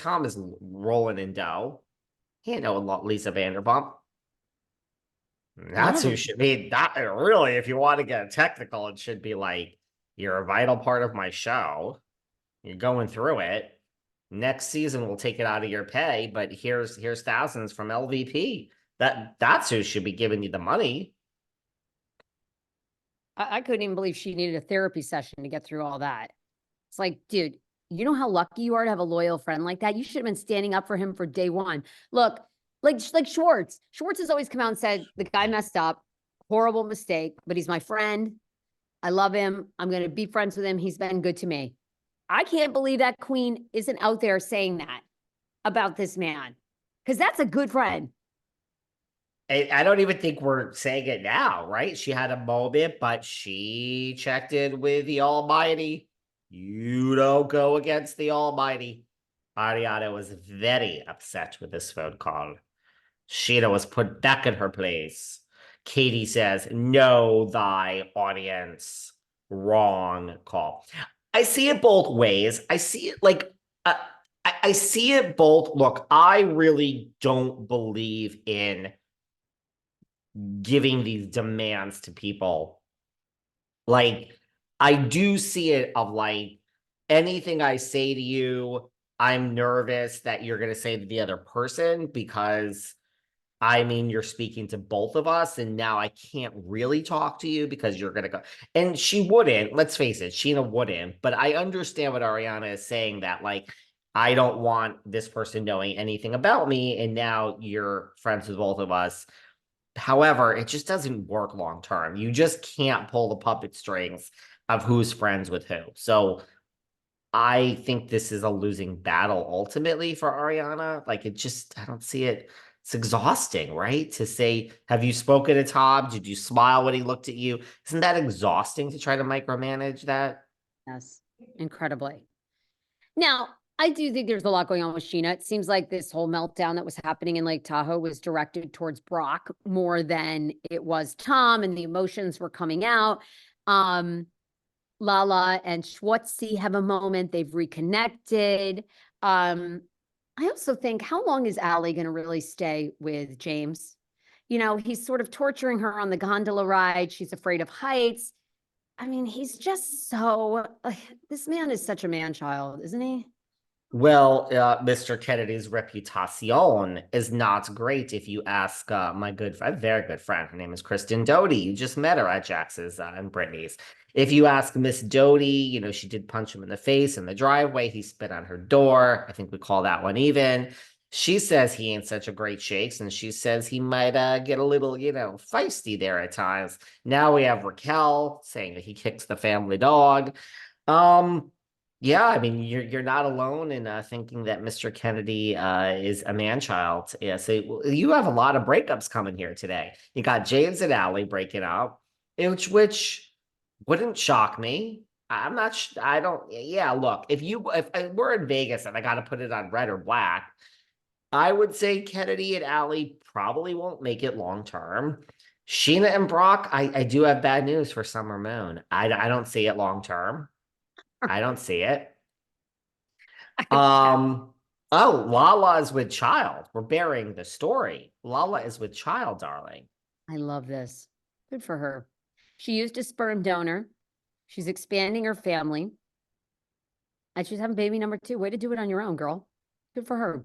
Tom is rolling in dough. He ain't no Lisa Vanderpump. None That's of who them. should be. That really, if you want to get technical, it should be like you're a vital part of my show. You're going through it. Next season we'll take it out of your pay, but here's thousands from LVP. That's who should be giving you the money. I couldn't even believe she needed a therapy session to get through all that. It's like, dude, you know how lucky you are to have a loyal friend like that? You should have been standing up for him for day one. Look, like Schwartz. Schwartz has always come out and said the guy messed up, horrible mistake, but he's my friend. I love him. I'm going to be friends with him. He's been good to me. I can't believe that queen isn't out there saying that about this man, because that's a good friend. I don't even think we're saying it now, right? She had a moment, but she checked in with the Almighty. You don't go against the Almighty. Ariana was very upset with this phone call. Scheana was put back in her place. Katie says, know thy audience. Wrong call. I see it both ways. I see it like, I see it both. Look, I really don't believe in giving these demands to people. Like, I do see it of like anything I say to you, I'm nervous that you're going to say to the other person because I mean, you're speaking to both of us, and now I can't really talk to you because you're going to go. And she wouldn't, let's face it, Scheana wouldn't, but I understand what Ariana is saying that, like, I don't want this person knowing anything about me, and now you're friends with both of us. However, it just doesn't work long term. You just can't pull the puppet strings of who's friends with who. So I think this is a losing battle ultimately for Ariana. Like, it just, I don't see it. It's exhausting, right? To say, have you spoken to Tom? Did you smile when he looked at you? Isn't that exhausting to try to micromanage that? Yes, incredibly. Now, I do think there's a lot going on with Scheana. It seems like this whole meltdown that was happening in Lake Tahoe was directed towards Brock more than it was Tom, and the emotions were coming out. Lala and Schwartzy have a moment. They've reconnected. I also think, how long is Allie going to really stay with James? You know, he's sort of torturing her on the gondola ride. She's afraid of heights. I mean, he's just so, this man is such a man child, isn't he? Well, Mr. Kennedy's reputation is not great if you ask my good friend, very good friend. Her name is Kristen Doty. You just met her at Jax's and Brittany's. If you ask Miss Doty, you know, she did punch him in the face in the driveway. He spit on her door. I think we call that one even. She says he ain't such a great shakes, and she says he might get a little, you know, feisty there at times. Now we have Raquel saying that he kicks the family dog. Um, yeah, I mean, you're not alone in thinking that Mr. Kennedy is a man child. Yeah, so you have a lot of breakups coming here today. You got James and Allie breaking up, which wouldn't shock me. I'm not. I don't. Yeah, look, if we're in Vegas and I got to put it on red or black, I would say Kennedy and Allie probably won't make it long term. Scheana and Brock, I do have bad news for Summer Moon. I don't see it long term. I don't see it. Um, oh, Lala is with child. We're burying the story. Lala is with child, darling. I love this. Good for her. She used a sperm donor. She's expanding her family. And she's having baby number two. Way to do it on your own, girl. Good for her.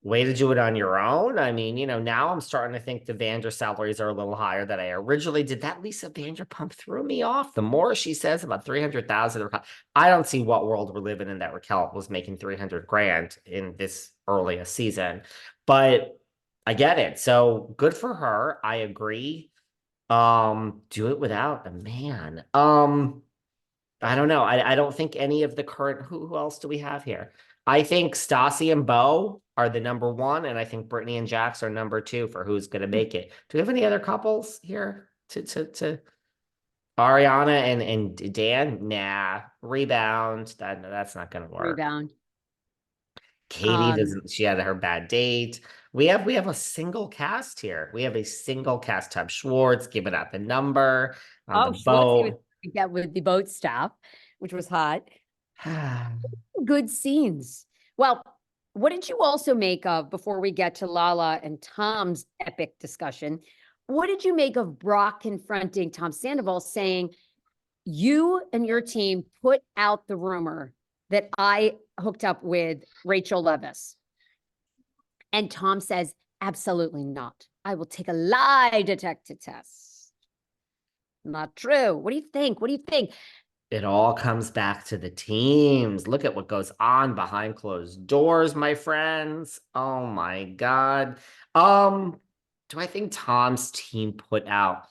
Way to do it on your own. I mean, you know, now I'm starting to think the Vander salaries are a little higher than I originally did. That Lisa Vanderpump threw me off. The more she says about 300,000, I don't see what world we're living in that Raquel was making 300 grand in this earliest season, but I get it. So good for her. I agree. Do it without a man. I don't know. I don't think any of the current who else do we have here? I think Stassi and Bo are the number one, and I think Brittany and Jax are number two for who's gonna make it. Do we have any other couples here to Ariana and Dan? Nah. Rebound. That's not gonna work. Rebound. Katie doesn't, she had her bad date. We have a single cast here. We have a single cast. Tab Schwartz giving out the number on the Schwartzy was boat. get with the boat staff, which was hot. Good scenes. Well, what did you also make of, before we get to Lala and Tom's epic discussion, what did you make of Brock confronting Tom Sandoval saying, you and your team put out the rumor that I hooked up with Rachel Leviss? And Tom says, absolutely not. I will take a lie detector test. Not true. What do you think? What do you think? It all comes back to the teams. Look at what goes on behind closed doors, my friends. Oh my God. Do I think Tom's team put out?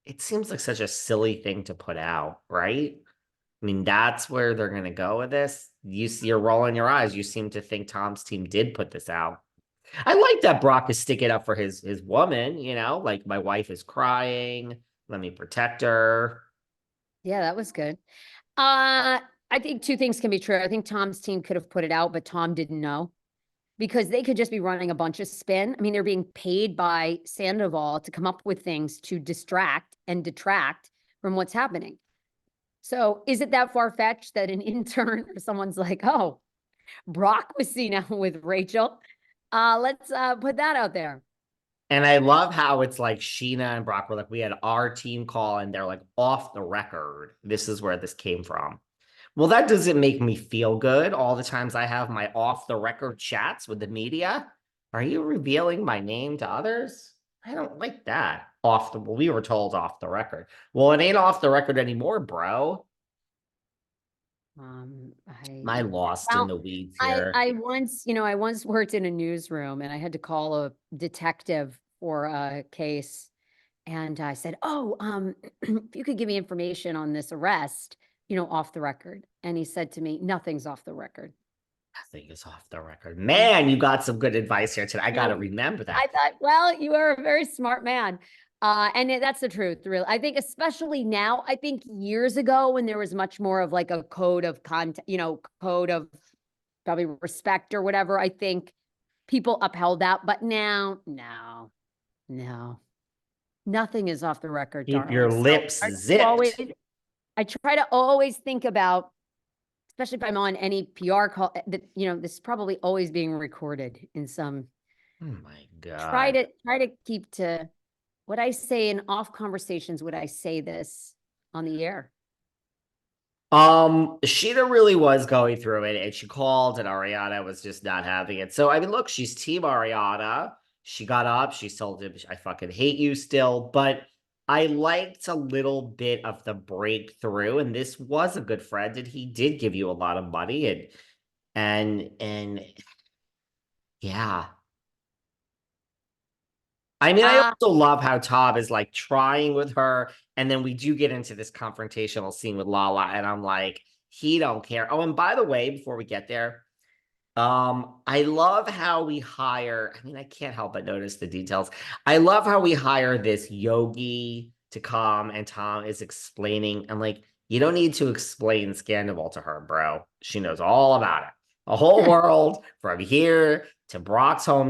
It seems like such a silly thing to put out, right? I mean, that's where they're gonna go with this. You're rolling your eyes. You seem to think Tom's team did put this out. I like that Brock is sticking up for his woman, like my wife is crying. Let me protect her. Yeah, that was good. I think two things can be true. I think Tom's team could have put it out, but Tom didn't know, because they could just be running a bunch of spin. I mean, they're being paid by Sandoval to come up with things to distract and detract from what's happening. So is it that far-fetched that an intern or someone's like, oh, Brock was seen out with Rachel? Let's put that out there. And I love how it's like Scheana and Brock were like, we had our team call and they're like off the record. This is where this came from. Well, that doesn't make me feel good all the times I have my off the record chats with the media. Are you revealing my name to others? I don't like that. We were told off the record. Well, it ain't off the record anymore, bro. Am I lost in Well, the weeds I here? I once, I once worked in a newsroom and I had to call a detective for a case. And I said, oh, if you could give me information on this arrest, off the record. And he said to me, nothing's off the record. I think it's off the record. Man, you got some good advice here today. I got to Um, remember I that. thought, well, you are a very smart man. That's the truth, really. I think, especially now, I think years ago when there was much more of like a code of content, code of probably respect or whatever, I think people upheld that. But now, no, no, nothing is off the record, Keep darling. your So lips always, zipped. I try to always think about, especially if I'm on any PR call, that, this is probably always being recorded in some, Oh my try God. to try to keep to what I say in off conversations. Would I say this on the air? Sheeta really was going through it, and she called, and Ariana was just not having it. So I mean, look, she's team Ariana. She got up, she told him, I fucking hate you still, but I liked a little bit of the breakthrough, and this was a good friend, and he did give you a lot of money, and yeah. I mean, I Uh, also love how Tom is like trying with her, and then we do get into this confrontational scene with Lala, and I'm like, he don't care. Oh, and by the way, before we get there, I love how we hire. I mean, I can't help but notice the details. I love how we hire this yogi to come, and Tom is explaining. I'm like, you don't need to explain Scandal to her, bro. She knows all about it. The whole world from here to Brock's home